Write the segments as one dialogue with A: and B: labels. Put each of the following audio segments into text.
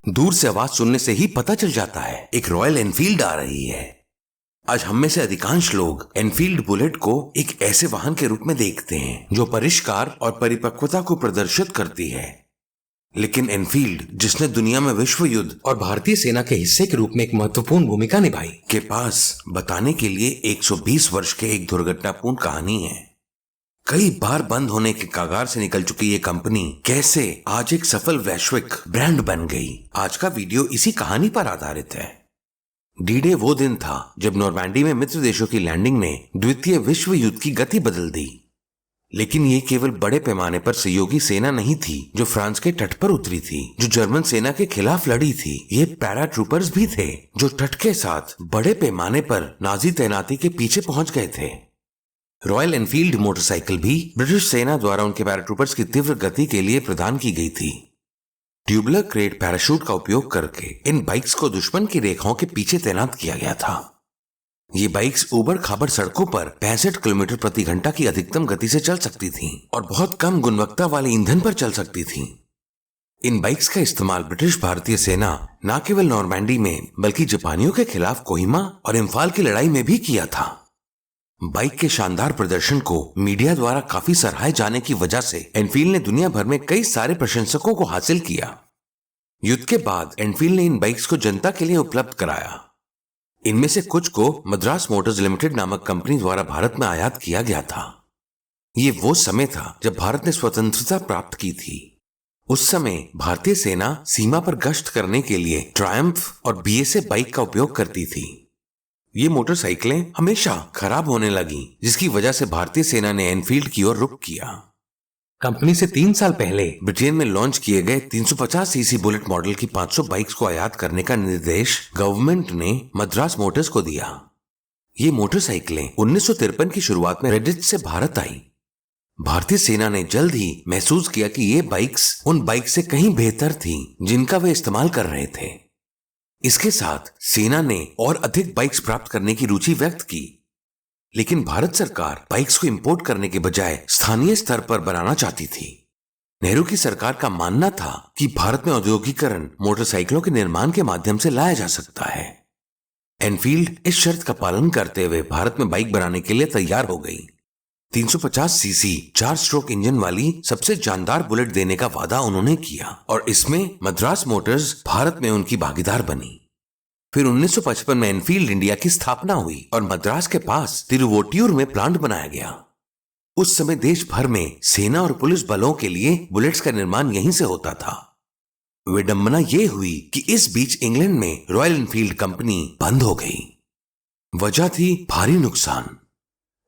A: दूर से आवाज सुनने से ही पता चल जाता है एक रॉयल एनफील्ड आ रही है। आज हम में से अधिकांश लोग एनफील्ड बुलेट को एक ऐसे वाहन के रूप में देखते हैं जो परिष्कार और परिपक्वता को प्रदर्शित करती है। लेकिन एनफील्ड, जिसने दुनिया में विश्व युद्ध और भारतीय सेना के हिस्से के रूप में एक महत्वपूर्ण भूमिका निभाई, के पास बताने के लिए 120 वर्ष के एक दुर्घटनापूर्ण कहानी है। कई बार बंद होने के कगार से निकल चुकी ये कंपनी कैसे आज एक सफल वैश्विक ब्रांड बन गई, आज का वीडियो इसी कहानी पर आधारित है। डी-डे वो दिन था जब नॉर्मैंडी में मित्र देशों की लैंडिंग ने द्वितीय विश्व युद्ध की गति बदल दी। लेकिन ये केवल बड़े पैमाने पर सहयोगी सेना नहीं थी जो फ्रांस के तट पर उतरी थी, जो जर्मन सेना के खिलाफ लड़ी थी। ये पैराट्रूपर्स भी थे जो तट के साथ बड़े पैमाने पर नाजी तैनाती के पीछे पहुंच गए थे। रॉयल एनफील्ड मोटरसाइकिल भी ब्रिटिश सेना द्वारा उनके पैराट्रूपर्स की तीव्र गति के लिए प्रदान की गई थी। ट्यूबुलर क्रेट पैराशूट का उपयोग करके इन बाइक्स को दुश्मन की रेखाओं के पीछे तैनात किया गया था। ये बाइक्स ऊबड़ खाबड़ सड़कों पर 65 किलोमीटर प्रति घंटा की अधिकतम गति से चल सकती थीं और बहुत कम गुणवत्ता वाले ईंधन पर चल सकती थीं। इन बाइक्स का इस्तेमाल ब्रिटिश भारतीय सेना न केवल नॉर्मैंडी में बल्कि जापानियों के खिलाफ कोहिमा और इम्फाल की लड़ाई में भी किया था। बाइक के शानदार प्रदर्शन को मीडिया द्वारा काफी सराहे जाने की वजह से एनफील्ड ने दुनिया भर में कई सारे प्रशंसकों को हासिल किया। युद्ध के बाद एनफील्ड ने इन बाइक्स को जनता के लिए उपलब्ध कराया। इनमें से कुछ को मद्रास मोटर्स लिमिटेड नामक कंपनी द्वारा भारत में आयात किया गया था। ये वो समय था जब भारत ने स्वतंत्रता प्राप्त की थी। उस समय भारतीय सेना सीमा पर गश्त करने के लिए ट्रायम्फ और BSA बाइक का उपयोग करती थी। ये मोटरसाइकिलें हमेशा खराब होने लगी, जिसकी वजह से भारतीय सेना ने एनफील्ड की ओर रुख किया। कंपनी से 3 साल पहले ब्रिटेन में लॉन्च किए गए 350 सीसी बुलेट मॉडल की 500 बाइक्स को आयात करने का निर्देश गवर्नमेंट ने मद्रास मोटर्स को दिया। ये मोटरसाइकिलें 1953 की शुरुआत में रेडिट से भारत आई। भारतीय सेना ने जल्द ही महसूस किया कि ये बाइक्स उन बाइक से कहीं बेहतर थीं जिनका वे इस्तेमाल कर रहे थे। इसके साथ सेना ने और अधिक बाइक्स प्राप्त करने की रुचि व्यक्त की। लेकिन भारत सरकार बाइक्स को इंपोर्ट करने के बजाय स्थानीय स्तर पर बनाना चाहती थी। नेहरू की सरकार का मानना था कि भारत में औद्योगिकरण मोटरसाइकिलों के निर्माण के माध्यम से लाया जा सकता है। एनफील्ड इस शर्त का पालन करते हुए भारत में बाइक बनाने के लिए तैयार हो गई। 350 सीसी 4 स्ट्रोक इंजन वाली सबसे जानदार बुलेट देने का वादा उन्होंने किया और इसमें मद्रास मोटर्स भारत में उनकी भागीदार बनी। फिर 1955 में एनफील्ड इंडिया की स्थापना हुई और मद्रास के पास तिरुवोट्टियूर में प्लांट बनाया गया। उस समय देश भर में सेना और पुलिस बलों के लिए बुलेट्स का निर्माण यहीं से होता था। विडंबना यह हुई कि इस बीच इंग्लैंड में रॉयल एनफील्ड कंपनी बंद हो गई। वजह थी भारी नुकसान।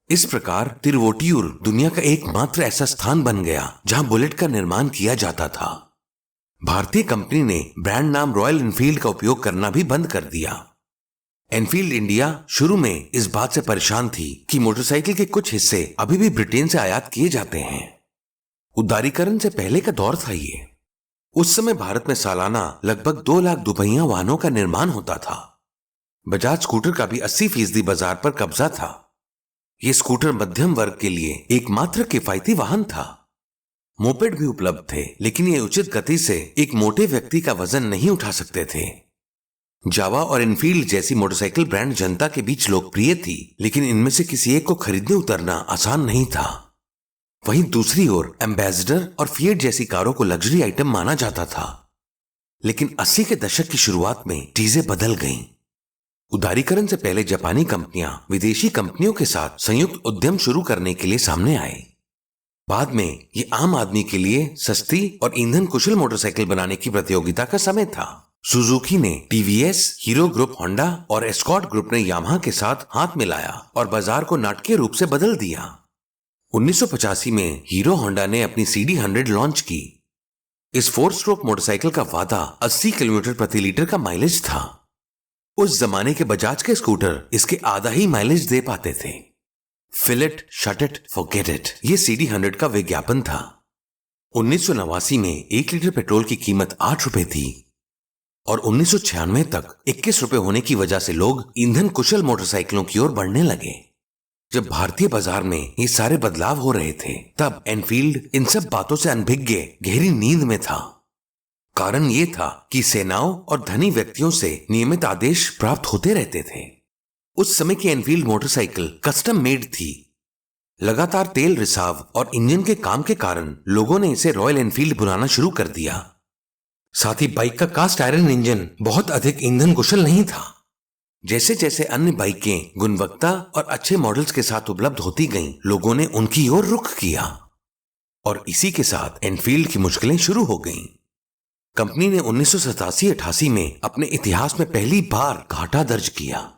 A: इस प्रकार तिरुवोट्टियूर दुनिया का एकमात्र ऐसा स्थान बन गया जहां बुलेट का निर्माण किया जाता था। भारतीय कंपनी ने ब्रांड नाम रॉयल एनफील्ड का उपयोग करना भी बंद कर दिया। एनफील्ड इंडिया शुरू में इस बात से परेशान थी कि मोटरसाइकिल के कुछ हिस्से अभी भी ब्रिटेन से आयात किए जाते हैं। उदारीकरण से पहले का दौर था ये। उस समय भारत में सालाना लगभग 2 लाख दुपहिया वाहनों का निर्माण होता था। बजाज स्कूटर का भी 80% बाजार पर कब्जा था। ये स्कूटर मध्यम वर्ग के लिए एकमात्र किफायती वाहन था। मोपेड भी उपलब्ध थे, लेकिन ये उचित गति से एक मोटे व्यक्ति का वजन नहीं उठा सकते थे। जावा और एनफील्ड जैसी मोटरसाइकिल ब्रांड जनता के बीच लोकप्रिय थी, लेकिन इनमें से किसी एक को खरीदने उतरना आसान नहीं था। वहीं दूसरी ओर एम्बेसडर और फिएट जैसी कारों को लग्जरी आइटम माना जाता था। लेकिन 80 के दशक की शुरुआत में चीजें बदल गईं। उदारीकरण से पहले जापानी कंपनियां विदेशी कंपनियों के साथ संयुक्त उद्यम शुरू करने के लिए सामने आए। बाद में ये आम आदमी के लिए सस्ती और ईंधन कुशल मोटरसाइकिल बनाने की प्रतियोगिता का समय था। सुजुकी ने टीवीएस, हीरो ग्रुप होंडा और एस्कॉर्ट ग्रुप ने यामाहा के साथ हाथ मिलाया और बाजार को नाटकीय रूप से बदल दिया। 1985 में हीरो होंडा ने अपनी CD100 लॉन्च की। इस 4 स्ट्रोक मोटरसाइकिल का वादा 80 किलोमीटर प्रति लीटर का माइलेज था। उस जमाने के बजाज के स्कूटर इसके आधा ही माइलेज दे पाते थे। Fill it, shut it, forget it, ये CD100 का विज्ञापन था। 1989 में 1 लीटर पेट्रोल की कीमत 8 रुपए थी और 1996 तक 21 रुपए होने की वजह से लोग ईंधन कुशल मोटरसाइकिलों की ओर बढ़ने लगे। जब भारतीय बाजार में ये सारे बदलाव हो रहे थे, तब एनफील्ड इन सब बातों से अनभिज्ञ गहरी नींद में था। कारण ये था कि सेनाओं और धनी व्यक्तियों से नियमित आदेश प्राप्त होते रहते थे। उस समय की एनफील्ड मोटरसाइकिल कस्टम मेड थी। लगातार तेल रिसाव और इंजन के काम के कारण लोगों ने इसे रॉयल एनफील्ड बुलाना शुरू कर दिया। साथ ही बाइक का कास्ट आयरन इंजन बहुत अधिक ईंधन कुशल नहीं था। जैसे जैसे अन्य बाइकें गुणवत्ता और अच्छे मॉडल्स के साथ उपलब्ध होती गईं, लोगों ने उनकी ओर रुख किया और इसी के साथ एनफील्ड की मुश्किलें शुरू हो गईं। कंपनी ने 1987-88 में अपने इतिहास में पहली बार घाटा दर्ज किया।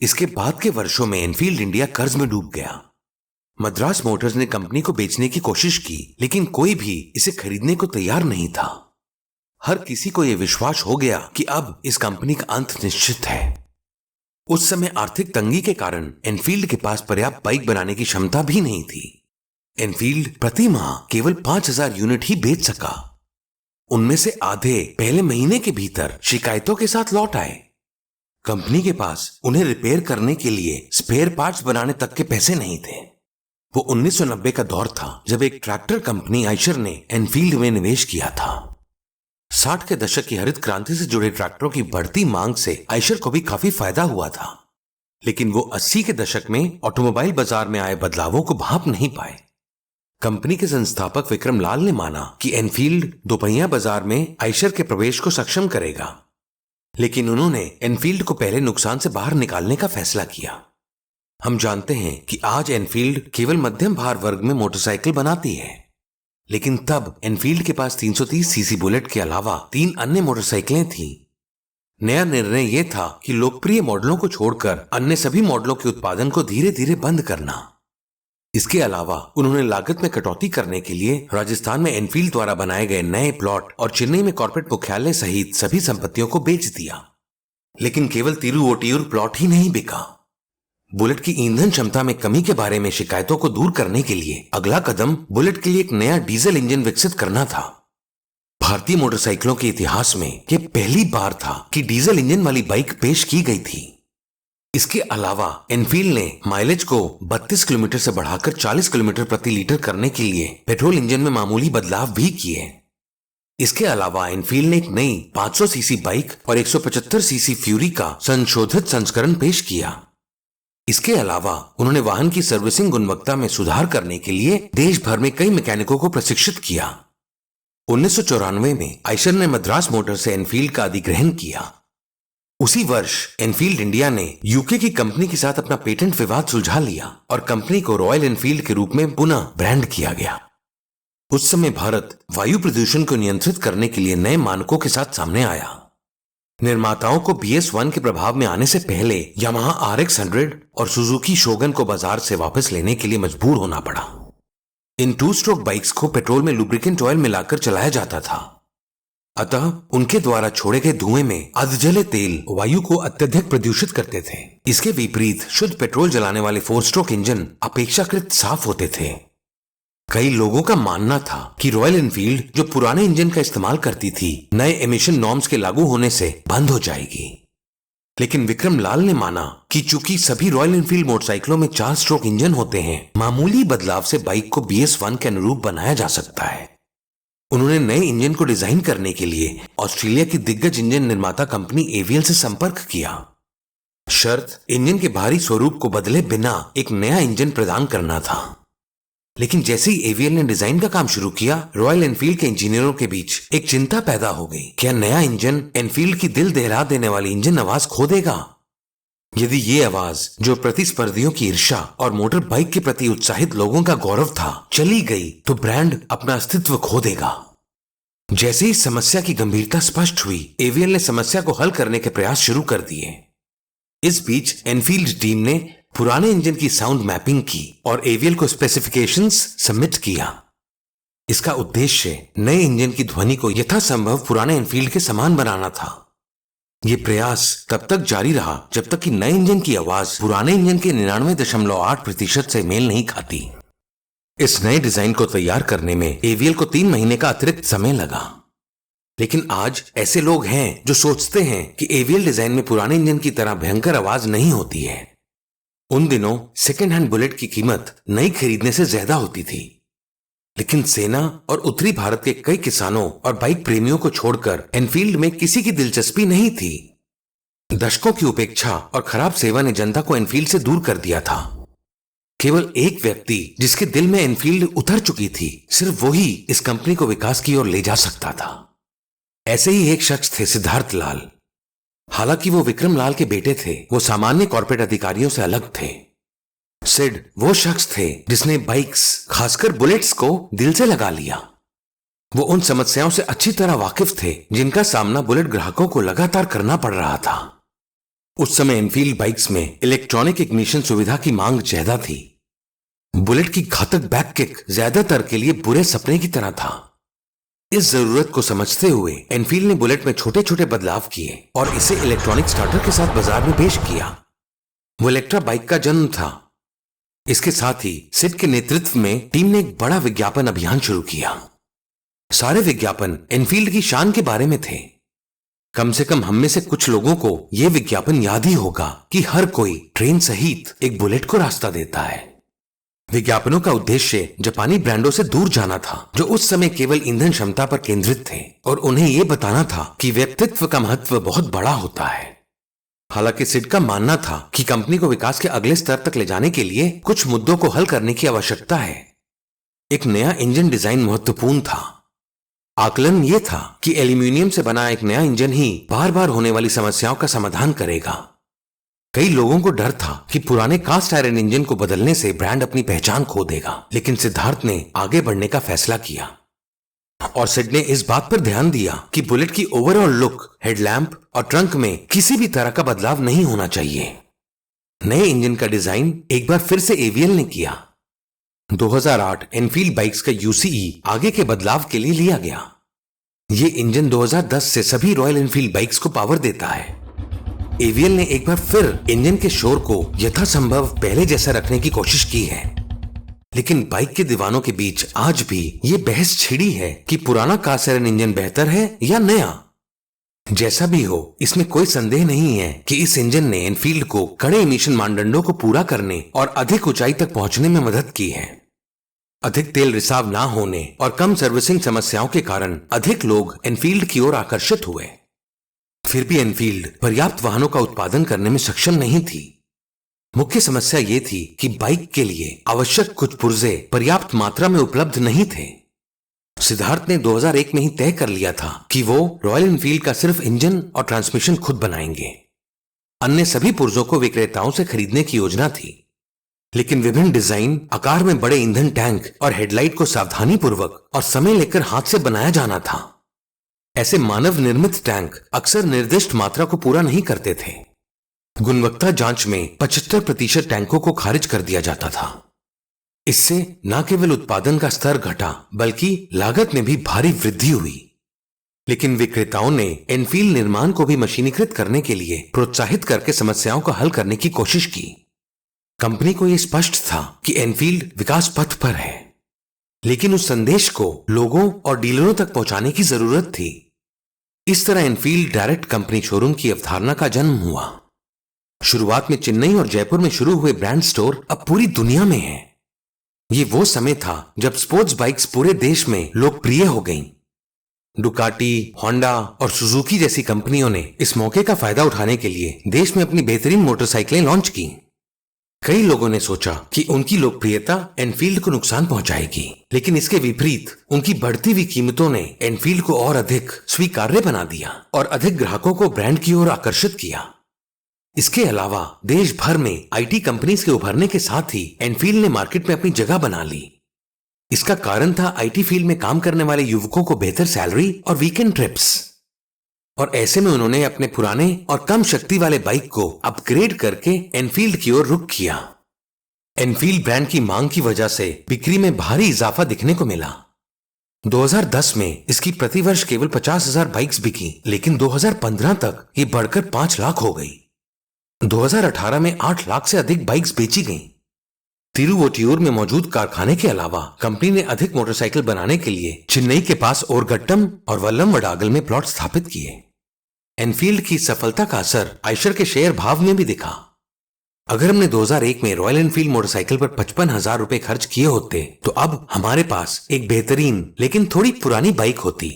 A: इसके बाद के वर्षों में एनफील्ड इंडिया कर्ज में डूब गया। मद्रास मोटर्स ने कंपनी को बेचने की कोशिश की, लेकिन कोई भी इसे खरीदने को तैयार नहीं था। हर किसी को यह विश्वास हो गया कि अब इस कंपनी का अंत निश्चित है। उस समय आर्थिक तंगी के कारण एनफील्ड के पास पर्याप्त बाइक बनाने की क्षमता भी नहीं थी। एनफील्ड प्रति माह केवल 5000 यूनिट ही बेच सका। उनमें से आधे पहले महीने के भीतर शिकायतों के साथ लौट आए। कंपनी के पास उन्हें रिपेयर करने के लिए स्पेयर पार्ट्स बनाने तक के पैसे नहीं थे। वो 1990 का दौर था जब एक ट्रैक्टर कंपनी आयशर ने एनफील्ड में निवेश किया था। 60 के दशक की हरित क्रांति से जुड़े ट्रैक्टरों की बढ़ती मांग से आयशर को भी काफी फायदा हुआ था, लेकिन वो 80 के दशक में ऑटोमोबाइल बाजार में आए बदलावों को भांप नहीं पाए। कंपनी के संस्थापक विक्रम लाल ने माना कि एनफील्ड दोपहिया बाजार में आयशर के प्रवेश को सक्षम करेगा, लेकिन उन्होंने एनफील्ड को पहले नुकसान से बाहर निकालने का फैसला किया। हम जानते हैं कि आज एनफील्ड केवल मध्यम भार वर्ग में मोटरसाइकिल बनाती है, लेकिन तब एनफील्ड के पास 330 सीसी बुलेट के अलावा 3 अन्य मोटरसाइकिलें थीं। नया निर्णय यह था कि लोकप्रिय मॉडलों को छोड़कर अन्य सभी मॉडलों के उत्पादन को धीरे धीरे बंद करना। इसके अलावा उन्होंने लागत में कटौती करने के लिए राजस्थान में एनफील्ड द्वारा बनाए गए नए प्लॉट और चेन्नई में कॉर्पोरेट मुख्यालय सहित सभी संपत्तियों को बेच दिया। लेकिन केवल तिरुवोटियूर प्लॉट ही नहीं बिका। बुलेट की ईंधन क्षमता में कमी के बारे में शिकायतों को दूर करने के लिए अगला कदम बुलेट के लिए एक नया डीजल इंजन विकसित करना था। भारतीय मोटरसाइकिलों के इतिहास में यह पहली बार था कि डीजल इंजन वाली बाइक पेश की गई थी। इसके अलावा एनफील्ड ने माइलेज को 32 किलोमीटर से बढ़ाकर 40 किलोमीटर प्रति लीटर करने के लिए पेट्रोल इंजन में मामूली बदलाव भी किए। इसके अलावा एनफील्ड ने एक नई 500 सीसी बाइक और 175 सीसी फ्यूरी का संशोधित संस्करण पेश किया। इसके अलावा उन्होंने वाहन की सर्विसिंग गुणवत्ता में सुधार करने के लिए देश भर में कई मैकेनिकों को प्रशिक्षित किया। 1994 में आयशर ने मद्रास मोटर से एनफील्ड का अधिग्रहण किया। उसी वर्ष एनफील्ड इंडिया ने यूके की कंपनी के साथ अपना पेटेंट विवाद सुलझा लिया और कंपनी को रॉयल एनफील्ड के रूप में पुनः ब्रांड किया गया। उस समय भारत वायु प्रदूषण को नियंत्रित करने के लिए नए मानकों के साथ सामने आया। निर्माताओं को BS1 के प्रभाव में आने से पहले यामाहा RX100 और सुजुकी शोगन को बाजार से वापस लेने के लिए मजबूर होना पड़ा। इन 2 स्ट्रोक बाइक्स को पेट्रोल में लुब्रिकेंट ऑयल मिलाकर चलाया जाता था, अतः उनके द्वारा छोड़े गए धुएं में अधजले तेल वायु को अत्यधिक प्रदूषित करते थे। इसके विपरीत शुद्ध पेट्रोल जलाने वाले 4 स्ट्रोक इंजन अपेक्षाकृत साफ होते थे। कई लोगों का मानना था कि रॉयल एनफील्ड जो पुराने इंजन का इस्तेमाल करती थी, नए एमिशन नॉर्म्स के लागू होने से बंद हो जाएगी। लेकिन विक्रम लाल ने माना कि चूंकि सभी रॉयल एनफील्ड मोटरसाइकिलों में 4 स्ट्रोक इंजन होते हैं, मामूली बदलाव से बाइक को BS1 के अनुरूप बनाया जा सकता है। उन्होंने नए इंजन को डिजाइन करने के लिए ऑस्ट्रेलिया की दिग्गज इंजन निर्माता कंपनी AVL से संपर्क किया। शर्त इंजन के बाहरी स्वरूप को बदले बिना एक नया इंजन प्रदान करना था। लेकिन जैसे ही AVL ने डिजाइन का काम शुरू किया, रॉयल एनफील्ड के इंजीनियरों के बीच एक चिंता पैदा हो गई। क्या नया इंजन एनफील्ड की दिल दहला देने वाली इंजन आवाज खो देगा? यदि ये आवाज, जो प्रतिस्पर्धियों की ईर्ष्या और मोटर बाइक के प्रति उत्साहित लोगों का गौरव था, चली गई तो ब्रांड अपना अस्तित्व खो देगा। जैसे ही समस्या की गंभीरता स्पष्ट हुई, AVL ने समस्या को हल करने के प्रयास शुरू कर दिए। इस बीच एनफील्ड टीम ने पुराने इंजन की साउंड मैपिंग की और AVL को स्पेसिफिकेशंस सबमिट किया। इसका उद्देश्य नए इंजन की ध्वनि को यथासंभव पुराने एनफील्ड के समान बनाना था। यह प्रयास तब तक जारी रहा जब तक कि नए इंजन की आवाज पुराने इंजन के 99.8% से मेल नहीं खाती। इस नए डिजाइन को तैयार करने में AVL को 3 महीने का अतिरिक्त समय लगा। लेकिन आज ऐसे लोग हैं जो सोचते हैं कि AVL डिजाइन में पुराने इंजन की तरह भयंकर आवाज नहीं होती है। उन दिनों सेकेंड हैंड बुलेट की कीमत नई खरीदने से ज्यादा होती थी, लेकिन सेना और उत्तरी भारत के कई किसानों और बाइक प्रेमियों को छोड़कर एनफील्ड में किसी की दिलचस्पी नहीं थी। दशकों की उपेक्षा और खराब सेवा ने जनता को एनफील्ड से दूर कर दिया था। केवल एक व्यक्ति जिसके दिल में एनफील्ड उतर चुकी थी, सिर्फ वो ही इस कंपनी को विकास की ओर ले जा सकता था। ऐसे ही एक शख्स थे सिद्धार्थ लाल। हालांकि वो विक्रम लाल के बेटे थे, वो सामान्य कॉर्पोरेट अधिकारियों से अलग थे। सिड वो शख्स थे जिसने बाइक्स, खासकर बुलेट्स को दिल से लगा लिया। वो उन समस्याओं से अच्छी तरह वाकिफ थे जिनका सामना बुलेट ग्राहकों को लगातार करना पड़ रहा था। उस समय एनफील्ड बाइक्स में इलेक्ट्रॉनिक इग्निशन सुविधा की मांग ज्यादा थी। बुलेट की घातक बैक किक ज्यादातर के लिए बुरे सपने की तरह था। इस जरूरत को समझते हुए एनफील्ड ने बुलेट में छोटे छोटे बदलाव किए और इसे इलेक्ट्रॉनिक स्टार्टर के साथ बाजार में पेश किया। वो इलेक्ट्रा बाइक का जन्म था। इसके साथ ही सिड के नेतृत्व में टीम ने एक बड़ा विज्ञापन अभियान शुरू किया। सारे विज्ञापन एनफील्ड की शान के बारे में थे। कम से कम हम में से कुछ लोगों को यह विज्ञापन याद ही होगा कि हर कोई ट्रेन सहित एक बुलेट को रास्ता देता है। विज्ञापनों का उद्देश्य जापानी ब्रांडों से दूर जाना था, जो उस समय केवल ईंधन क्षमता पर केंद्रित थे, और उन्हें यह बताना था कि व्यक्तित्व का महत्व बहुत बड़ा होता है। हालांकि सिड का मानना था कि कंपनी को विकास के अगले स्तर तक ले जाने के लिए कुछ मुद्दों को हल करने की आवश्यकता है। एक नया इंजन डिजाइन महत्वपूर्ण था। आकलन यह था कि एल्यूमिनियम से बना एक नया इंजन ही बार बार होने वाली समस्याओं का समाधान करेगा। कई लोगों को डर था कि पुराने कास्ट आयरन इंजन को बदलने से ब्रांड अपनी पहचान खो देगा, लेकिन सिद्धार्थ ने आगे बढ़ने का फैसला किया और सिड ने इस बात पर ध्यान दिया कि बुलेट की ओवरऑल लुक, हेडलैम्प और ट्रंक में किसी भी तरह का बदलाव नहीं होना चाहिए। नए इंजन का डिजाइन एक बार फिर से एवीएल ने किया। 2008 एनफील्ड बाइक्स का यूसीई आगे के बदलाव के लिए लिया गया। ये इंजन 2010 से सभी रॉयल एनफील्ड बाइक्स को पावर देता है। एवीएल ने एक बार फिर इंजन के शोर को यथासंभव पहले जैसा रखने की कोशिश की है, लेकिन बाइक के दीवानों के बीच आज भी ये बहस छिड़ी है कि पुराना कास्ट आयरन इंजन बेहतर है या नया। जैसा भी हो, इसमें कोई संदेह नहीं है कि इस इंजन ने एनफील्ड को कड़े इमिशन मानदंडों को पूरा करने और अधिक ऊंचाई तक पहुंचने में मदद की है। अधिक तेल रिसाव ना होने और कम सर्विसिंग समस्याओं के कारण अधिक लोग एनफील्ड की ओर आकर्षित हुए। फिर भी एनफील्ड पर्याप्त वाहनों का उत्पादन करने में सक्षम नहीं थी। मुख्य समस्या ये थी कि बाइक के लिए आवश्यक कुछ पुर्जे पर्याप्त मात्रा में उपलब्ध नहीं थे। सिद्धार्थ ने 2001 में ही तय कर लिया था कि वो रॉयल एनफील्ड का सिर्फ इंजन और ट्रांसमिशन खुद बनाएंगे। अन्य सभी पुर्जों को विक्रेताओं से खरीदने की योजना थी, लेकिन विभिन्न डिजाइन, आकार में बड़े ईंधन टैंक और हेडलाइट को सावधानी पूर्वक और समय लेकर हाथ से बनाया जाना था। ऐसे मानव निर्मित टैंक अक्सर निर्दिष्ट मात्रा को पूरा नहीं करते थे। गुणवत्ता जांच में 75% टैंकों को खारिज कर दिया जाता था। इससे न केवल उत्पादन का स्तर घटा, बल्कि लागत में भी भारी वृद्धि हुई। लेकिन विक्रेताओं ने एनफील्ड निर्माण को भी मशीनीकृत करने के लिए प्रोत्साहित करके समस्याओं को हल करने की कोशिश की। कंपनी को यह स्पष्ट था कि एनफील्ड विकास पथ पर है, लेकिन उस संदेश को लोगों और डीलरों तक पहुंचाने की जरूरत थी। इस तरह एनफील्ड डायरेक्ट कंपनी शोरूम की अवधारणा का जन्म हुआ। शुरुआत में चेन्नई और जयपुर में शुरू हुए ब्रांड स्टोर अब पूरी दुनिया में हैं। ये वो समय था जब स्पोर्ट्स बाइक्स पूरे देश में लोकप्रिय हो गईं। डुकाटी, होंडा और सुजुकी जैसी कंपनियों ने इस मौके का फायदा उठाने के लिए देश में अपनी बेहतरीन मोटरसाइकिलें लॉन्च की। कई लोगों ने सोचा कि उनकी लोकप्रियता एनफील्ड को नुकसान पहुंचाएगी, लेकिन इसके विपरीत उनकी बढ़ती हुई कीमतों ने एनफील्ड को और अधिक स्वीकार्य बना दिया और अधिक ग्राहकों को ब्रांड की ओर आकर्षित किया। इसके अलावा देश भर में आईटी कंपनीज के उभरने के साथ ही एनफील्ड ने मार्केट में अपनी जगह बना ली। इसका कारण था आईटी फील्ड में काम करने वाले युवकों को बेहतर सैलरी और वीकेंड ट्रिप्स, और ऐसे में उन्होंने अपने पुराने और कम शक्ति वाले बाइक को अपग्रेड करके एनफील्ड की ओर रुख किया। एनफील्ड ब्रांड की मांग की वजह से बिक्री में भारी इजाफा दिखने को मिला। 2010 में इसकी प्रतिवर्ष केवल 50,000 बाइक्स बिकी, लेकिन 2015 तक ये बढ़कर 5 लाख हो गई। 2018 में 8 लाख से अधिक बाइक्स बेची गईं। तिरुवोटियूर में मौजूद कारखाने के अलावा कंपनी ने अधिक मोटरसाइकिल बनाने के लिए चेन्नई के पास ओरगट्टम और वल्लम वडागल में प्लॉट स्थापित किए। एनफील्ड की सफलता का असर आयशर के शेयर भाव में भी दिखा। अगर हमने 2001 में रॉयल एनफील्ड मोटरसाइकिल पर 55,000 रुपए खर्च किए होते तो अब हमारे पास एक बेहतरीन लेकिन थोड़ी पुरानी बाइक होती।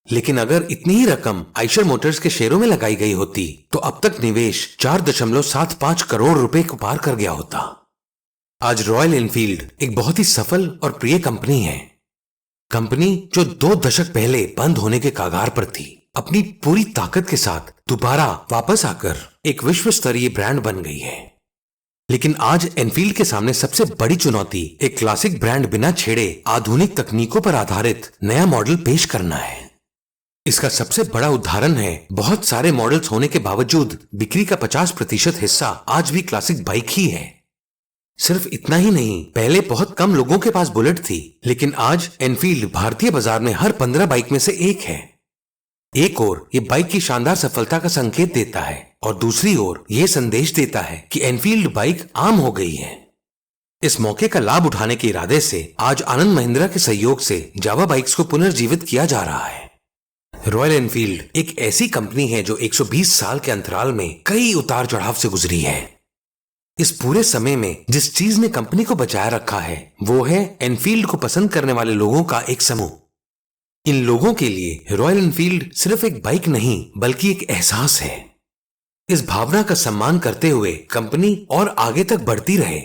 A: लेकिन अगर इतनी ही रकम आइशर मोटर्स के शेयरों में लगाई गई होती तो अब तक निवेश 4.75 करोड़ रुपए को पार कर गया होता। आज रॉयल एनफील्ड एक बहुत ही सफल और प्रिय कंपनी है। कंपनी जो 2 दशक पहले बंद होने के कगार पर थी, अपनी पूरी ताकत के साथ दोबारा वापस आकर एक विश्व स्तरीय ब्रांड बन गई है। लेकिन आज एनफील्ड के सामने सबसे बड़ी चुनौती एक क्लासिक ब्रांड बिना छेड़े आधुनिक तकनीकों पर आधारित नया मॉडल पेश करना है। इसका सबसे बड़ा उदाहरण है बहुत सारे मॉडल्स होने के बावजूद बिक्री का 50% हिस्सा आज भी क्लासिक बाइक ही है। सिर्फ इतना ही नहीं, पहले बहुत कम लोगों के पास बुलेट थी, लेकिन आज एनफील्ड भारतीय बाजार में हर 15 बाइक में से एक है। एक ओर ये बाइक की शानदार सफलता का संकेत देता है और दूसरी ओर ये संदेश देता है कि एनफील्ड बाइक आम हो गई है। इस मौके का लाभ उठाने के इरादे से आज आनंद महिंद्रा के सहयोग से जावा बाइक्स को पुनर्जीवित किया जा रहा है। रॉयल एनफील्ड एक ऐसी कंपनी है जो 120 साल के अंतराल में कई उतार चढ़ाव से गुजरी है। इस पूरे समय में जिस चीज ने कंपनी को बचाए रखा है वो है एनफील्ड को पसंद करने वाले लोगों का एक समूह। इन लोगों के लिए रॉयल एनफील्ड सिर्फ एक बाइक नहीं बल्कि एक एहसास है। इस भावना का सम्मान करते हुए कंपनी और आगे तक बढ़ती रहे।